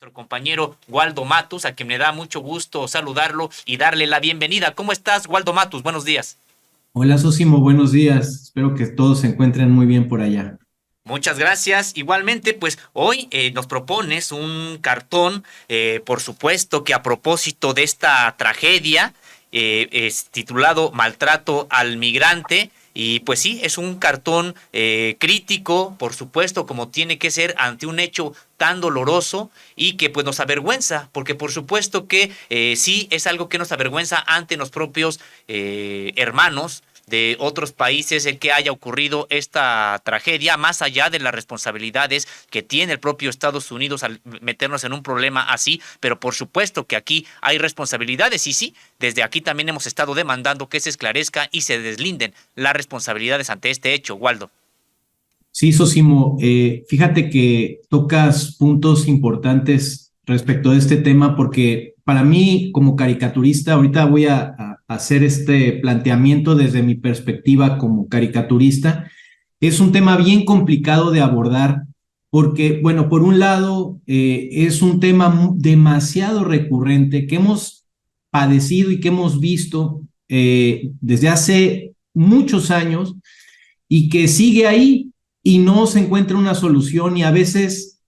nuestro compañero Waldo Matus, a quien me da mucho gusto saludarlo y darle la bienvenida. ¿Cómo estás, Waldo Matus? Buenos días. Hola Sosimo, buenos días. Espero que todos se encuentren muy bien por allá. Muchas gracias. Igualmente, pues hoy nos propones un cartón, por supuesto que a propósito de esta tragedia, es titulado Maltrato al Migrante. Y pues sí, es un cartón crítico, por supuesto, como tiene que ser ante un hecho tan doloroso y que pues nos avergüenza, porque por supuesto que sí es algo que nos avergüenza ante los propios hermanos de otros países el que haya ocurrido esta tragedia, más allá de las responsabilidades que tiene el propio Estados Unidos al meternos en un problema así, pero por supuesto que aquí hay responsabilidades y sí, desde aquí también hemos estado demandando que se esclarezca y se deslinden las responsabilidades ante este hecho, Waldo. Sí, Sosimo, fíjate que tocas puntos importantes respecto de este tema porque para mí como caricaturista, ahorita voy a hacer este planteamiento desde mi perspectiva como caricaturista, es un tema bien complicado de abordar porque, bueno, por un lado, es un tema demasiado recurrente que hemos padecido y que hemos visto desde hace muchos años y que sigue ahí y no se encuentra una solución y a veces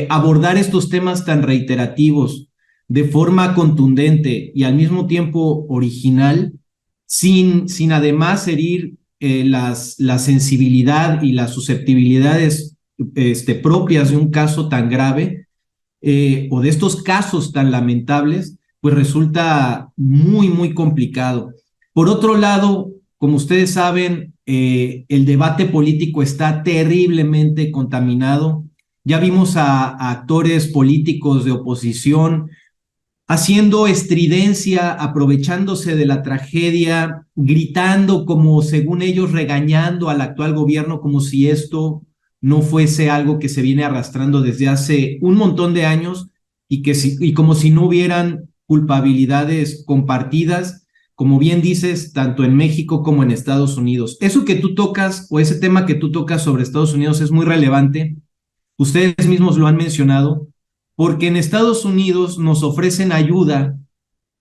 abordar estos temas tan reiterativos de forma contundente y al mismo tiempo original, sin además herir la sensibilidad y las susceptibilidades propias de un caso tan grave o de estos casos tan lamentables, pues resulta muy, muy complicado. Por otro lado, como ustedes saben, el debate político está terriblemente contaminado. Ya vimos a actores políticos de oposición haciendo estridencia, aprovechándose de la tragedia, gritando como según ellos regañando al actual gobierno como si esto no fuese algo que se viene arrastrando desde hace un montón de años y como si no hubieran culpabilidades compartidas, como bien dices, tanto en México como en Estados Unidos. Eso que tú tocas o ese tema que tú tocas sobre Estados Unidos es muy relevante. Ustedes mismos lo han mencionado, porque en Estados Unidos nos ofrecen ayuda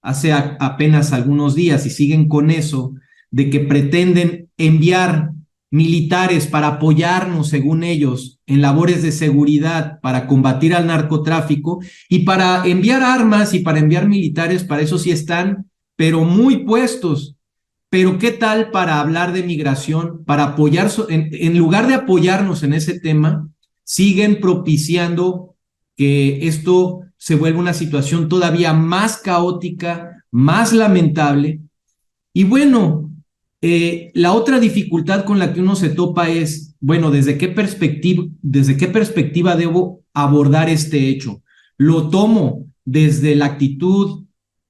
hace apenas algunos días y siguen con eso, de que pretenden enviar militares para apoyarnos, según ellos, en labores de seguridad para combatir al narcotráfico y para enviar armas y para enviar militares, para eso sí están, pero muy puestos. Pero ¿qué tal para hablar de migración, para apoyar, en lugar de apoyarnos en ese tema, siguen propiciando que esto se vuelva una situación todavía más caótica, más lamentable? Y bueno, la otra dificultad con la que uno se topa es, bueno, desde qué perspectiva debo abordar este hecho? ¿Lo tomo desde la actitud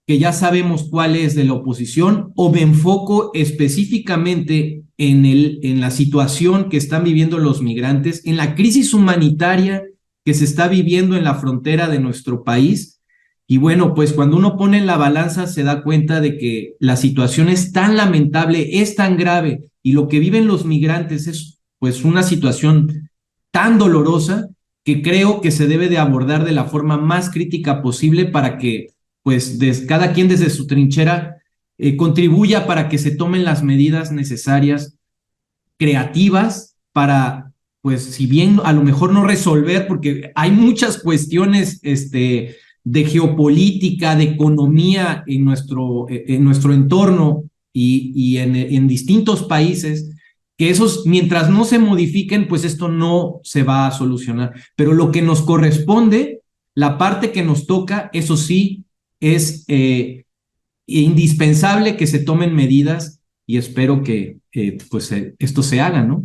que ya sabemos cuál es de la oposición o me enfoco específicamente en la situación que están viviendo los migrantes, en la crisis humanitaria que se está viviendo en la frontera de nuestro país? Y bueno, pues cuando uno pone en la balanza se da cuenta de que la situación es tan lamentable, es tan grave, y lo que viven los migrantes es pues una situación tan dolorosa que creo que se debe de abordar de la forma más crítica posible para que pues cada quien desde su trinchera contribuya para que se tomen las medidas necesarias, creativas, para pues si bien a lo mejor no resolver, porque hay muchas cuestiones de geopolítica, de economía en nuestro entorno y en distintos países, que esos, mientras no se modifiquen, pues esto no se va a solucionar. Pero lo que nos corresponde, la parte que nos toca, eso sí, es indispensable que se tomen medidas y espero que esto se haga, ¿no?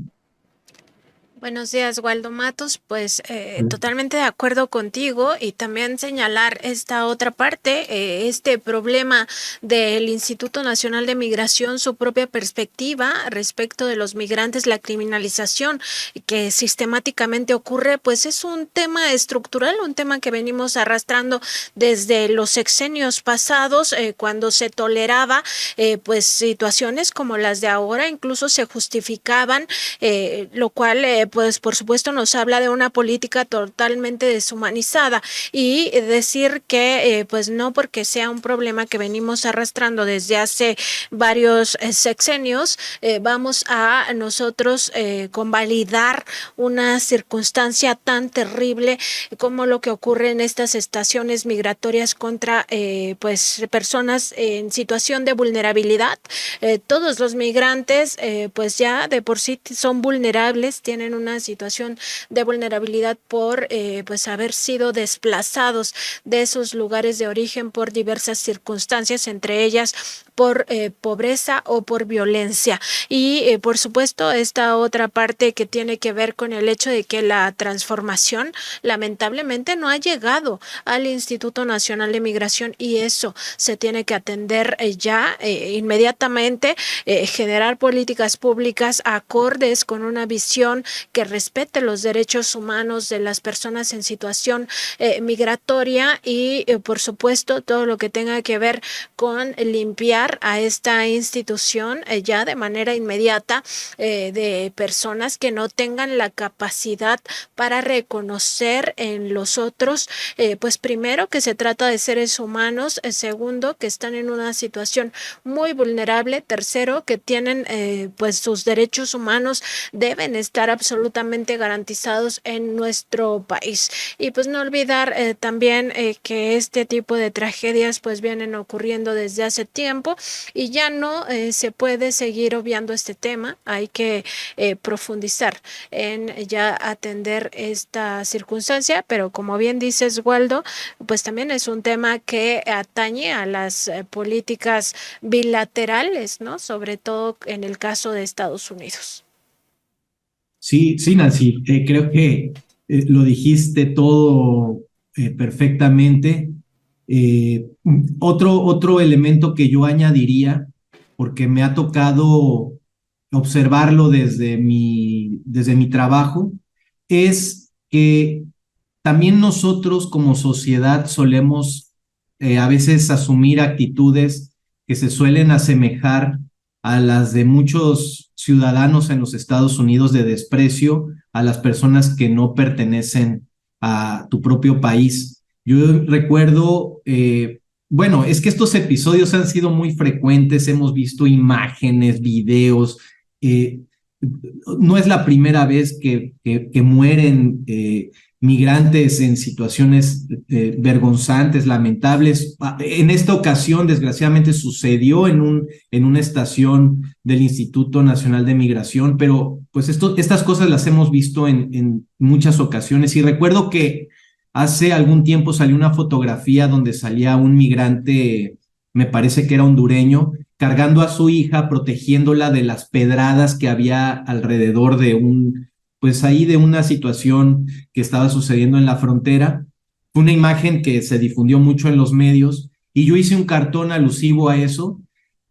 Buenos días, Waldo Matos. Pues totalmente de acuerdo contigo y también señalar esta otra parte, este problema del Instituto Nacional de Migración, su propia perspectiva respecto de los migrantes, la criminalización que sistemáticamente ocurre, pues es un tema estructural, un tema que venimos arrastrando desde los sexenios pasados, cuando se toleraba pues situaciones como las de ahora, incluso se justificaban, lo cual pues por supuesto nos habla de una política totalmente deshumanizada, y decir que pues no porque sea un problema que venimos arrastrando desde hace varios sexenios, vamos a nosotros convalidar una circunstancia tan terrible como lo que ocurre en estas estaciones migratorias contra pues personas en situación de vulnerabilidad. Todos los migrantes pues ya de por sí son vulnerables, tienen una situación de vulnerabilidad por pues haber sido desplazados de sus lugares de origen por diversas circunstancias, entre ellas por pobreza o por violencia. Y por supuesto esta otra parte que tiene que ver con el hecho de que la transformación lamentablemente no ha llegado al Instituto Nacional de Migración, y eso se tiene que atender ya inmediatamente, generar políticas públicas acordes con una visión que respete los derechos humanos de las personas en situación migratoria, y por supuesto todo lo que tenga que ver con limpiar a esta institución ya de manera inmediata de personas que no tengan la capacidad para reconocer en los otros pues primero que se trata de seres humanos, segundo que están en una situación muy vulnerable, tercero que tienen pues sus derechos humanos deben estar absolutamente garantizados en nuestro país. Y pues no olvidar también que este tipo de tragedias pues vienen ocurriendo desde hace tiempo, y ya no se puede seguir obviando este tema, hay que profundizar en ya atender esta circunstancia, pero como bien dices, Waldo, pues también es un tema que atañe a las políticas bilaterales, ¿no? Sobre todo en el caso de Estados Unidos. Sí, sí, Nancy, creo que lo dijiste todo perfectamente. Otro elemento que yo añadiría, porque me ha tocado observarlo desde mi trabajo, es que también nosotros como sociedad solemos a veces asumir actitudes que se suelen asemejar a las de muchos ciudadanos en los Estados Unidos, de desprecio a las personas que no pertenecen a tu propio país. Yo recuerdo, bueno, es que estos episodios han sido muy frecuentes, hemos visto imágenes, videos, no es la primera vez que mueren migrantes en situaciones vergonzantes, lamentables. En esta ocasión, desgraciadamente, sucedió en una estación del Instituto Nacional de Migración, pero pues estas cosas las hemos visto en muchas ocasiones. Y recuerdo que hace algún tiempo salió una fotografía donde salía un migrante, me parece que era hondureño, cargando a su hija, protegiéndola de las pedradas que había alrededor pues ahí de una situación que estaba sucediendo en la frontera. Fue una imagen que se difundió mucho en los medios y yo hice un cartón alusivo a eso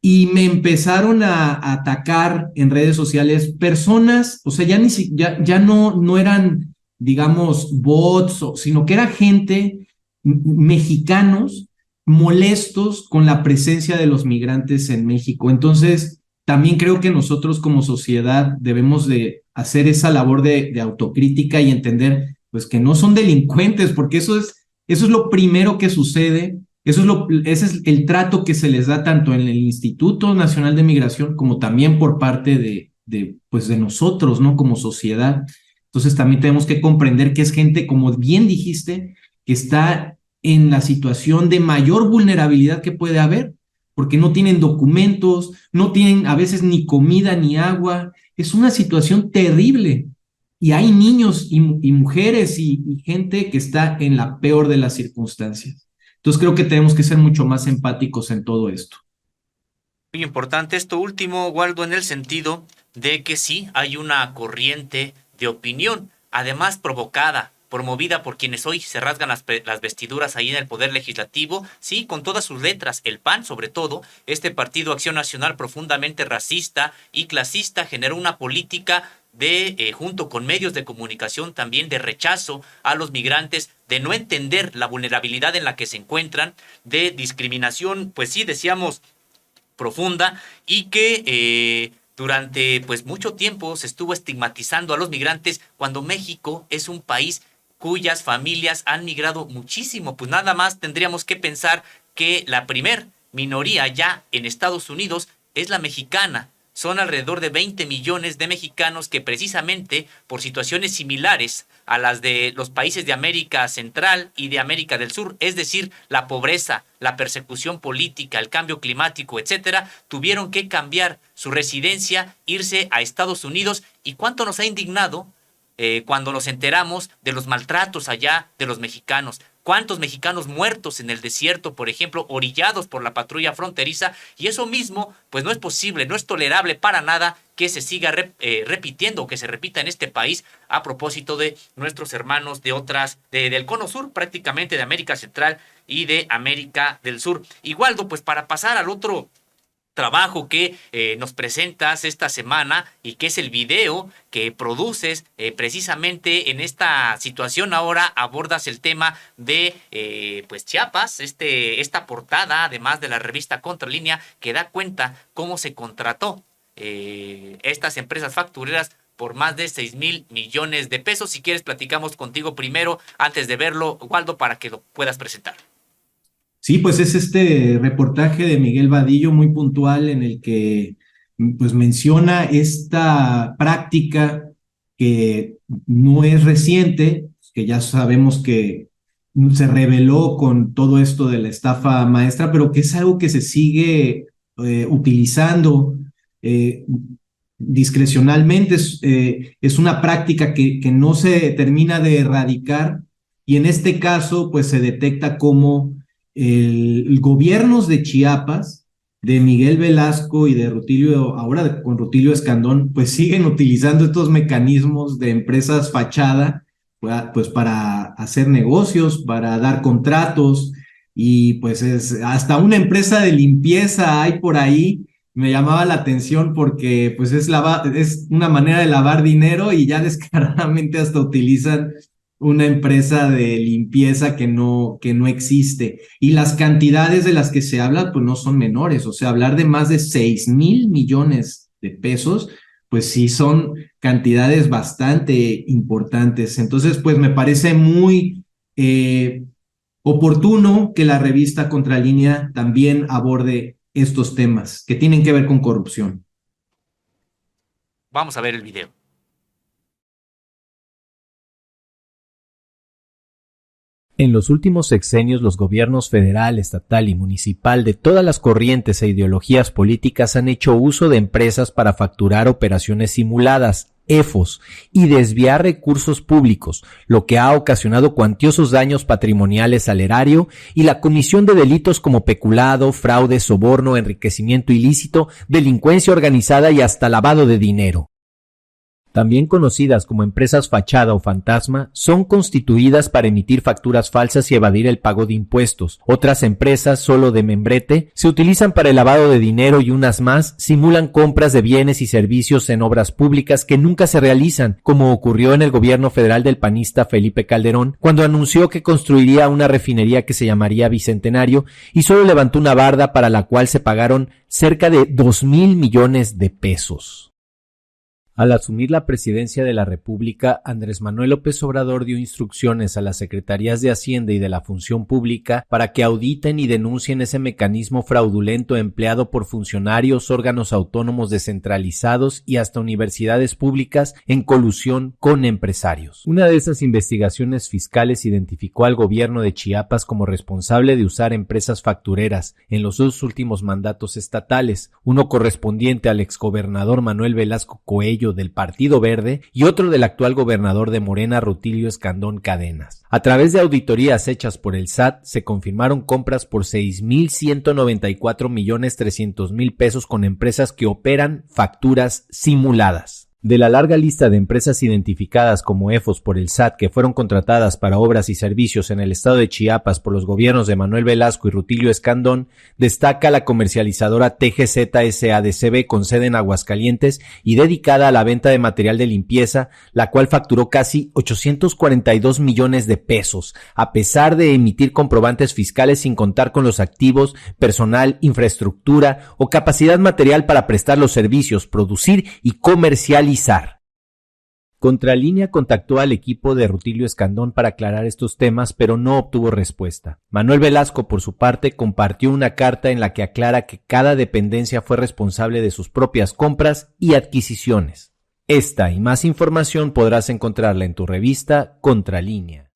y me empezaron a atacar en redes sociales personas, o sea, ya no eran, digamos, bots, sino que era gente, mexicanos, molestos con la presencia de los migrantes en México. Entonces, también creo que nosotros como sociedad debemos de hacer esa labor de autocrítica y entender pues que no son delincuentes, porque eso es lo primero que sucede, ese es el trato que se les da tanto en el Instituto Nacional de Migración como también por parte pues de nosotros, ¿no? Como sociedad. Entonces también tenemos que comprender que es gente, como bien dijiste, que está en la situación de mayor vulnerabilidad que puede haber, porque no tienen documentos, no tienen a veces ni comida ni agua. Es una situación terrible. Y hay niños y mujeres y gente que está en la peor de las circunstancias. Entonces creo que tenemos que ser mucho más empáticos en todo esto. Muy importante esto último, Waldo, en el sentido de que sí hay una corriente de opinión, además provocada, promovida por quienes hoy se rasgan las vestiduras ahí en el Poder Legislativo, sí, con todas sus letras, el PAN sobre todo, este Partido Acción Nacional profundamente racista y clasista, generó una política junto con medios de comunicación también de rechazo a los migrantes, de no entender la vulnerabilidad en la que se encuentran, de discriminación, pues sí, decíamos, profunda, y que Durante pues mucho tiempo se estuvo estigmatizando a los migrantes cuando México es un país cuyas familias han migrado muchísimo. Pues nada más tendríamos que pensar que la primer minoría ya en Estados Unidos es la mexicana. Son alrededor de 20 millones de mexicanos que precisamente por situaciones similares a las de los países de América Central y de América del Sur, es decir, la pobreza, la persecución política, el cambio climático, etcétera, tuvieron que cambiar su residencia, irse a Estados Unidos. ¿Y cuánto nos ha indignado cuando nos enteramos de los maltratos allá de los mexicanos? ¿Cuántos mexicanos muertos en el desierto, por ejemplo, orillados por la patrulla fronteriza? Y eso mismo, pues no es posible, no es tolerable para nada que se siga repitiendo, que se repita en este país a propósito de nuestros hermanos de del Cono Sur, prácticamente de América Central y de América del Sur. Y Waldo, pues para pasar al otro trabajo que nos presentas esta semana y que es el video que produces precisamente en esta situación. Ahora abordas el tema de pues Chiapas, esta portada, además de la revista Contralínea, que da cuenta cómo se contrató estas empresas factureras por más de 6,000 millones de pesos. Si quieres, platicamos contigo primero, antes de verlo, Waldo, para que lo puedas presentar. Sí, pues es este reportaje de Miguel Vadillo muy puntual en el que pues menciona esta práctica que no es reciente, que ya sabemos que se reveló con todo esto de la estafa maestra, pero que es algo que se sigue utilizando discrecionalmente. Es una práctica que no se termina de erradicar, y en este caso pues se detecta como el gobiernos de Chiapas, de Miguel Velasco y de Rutilio, ahora con Rutilio Escandón, pues siguen utilizando estos mecanismos de empresas fachada, pues para hacer negocios, para dar contratos, y pues hasta una empresa de limpieza hay por ahí. Me llamaba la atención porque pues es una manera de lavar dinero, y ya descaradamente hasta utilizan una empresa de limpieza que no existe. Y las cantidades de las que se habla pues no son menores. O sea, hablar de más de 6,000 millones de pesos, pues sí son cantidades bastante importantes. Entonces, pues me parece muy oportuno que la revista Contralínea también aborde estos temas que tienen que ver con corrupción. Vamos a ver el video. En los últimos sexenios, los gobiernos federal, estatal y municipal de todas las corrientes e ideologías políticas han hecho uso de empresas para facturar operaciones simuladas, EFOS, y desviar recursos públicos, lo que ha ocasionado cuantiosos daños patrimoniales al erario y la comisión de delitos como peculado, fraude, soborno, enriquecimiento ilícito, delincuencia organizada y hasta lavado de dinero. También conocidas como empresas fachada o fantasma, son constituidas para emitir facturas falsas y evadir el pago de impuestos. Otras empresas, solo de membrete, se utilizan para el lavado de dinero, y unas más simulan compras de bienes y servicios en obras públicas que nunca se realizan, como ocurrió en el gobierno federal del panista Felipe Calderón, cuando anunció que construiría una refinería que se llamaría Bicentenario y solo levantó una barda para la cual se pagaron cerca de 2,000 millones de pesos. Al asumir la presidencia de la República, Andrés Manuel López Obrador dio instrucciones a las Secretarías de Hacienda y de la Función Pública para que auditen y denuncien ese mecanismo fraudulento empleado por funcionarios, órganos autónomos descentralizados y hasta universidades públicas en colusión con empresarios. Una de esas investigaciones fiscales identificó al gobierno de Chiapas como responsable de usar empresas factureras en los dos últimos mandatos estatales, uno correspondiente al exgobernador Manuel Velasco Coello del Partido Verde y otro del actual gobernador de Morena, Rutilio Escandón Cadenas. A través de auditorías hechas por el SAT, se confirmaron compras por 6,194,300,000 pesos con empresas que operan facturas simuladas. De la larga lista de empresas identificadas como EFOS por el SAT que fueron contratadas para obras y servicios en el estado de Chiapas por los gobiernos de Manuel Velasco y Rutilio Escandón, destaca la comercializadora TGZ SADCB con sede en Aguascalientes y dedicada a la venta de material de limpieza, la cual facturó casi 842 millones de pesos, a pesar de emitir comprobantes fiscales sin contar con los activos, personal, infraestructura o capacidad material para prestar los servicios, producir y comercializar. Contralínea contactó al equipo de Rutilio Escandón para aclarar estos temas, pero no obtuvo respuesta. Manuel Velasco, por su parte, compartió una carta en la que aclara que cada dependencia fue responsable de sus propias compras y adquisiciones. Esta y más información podrás encontrarla en tu revista Contralínea.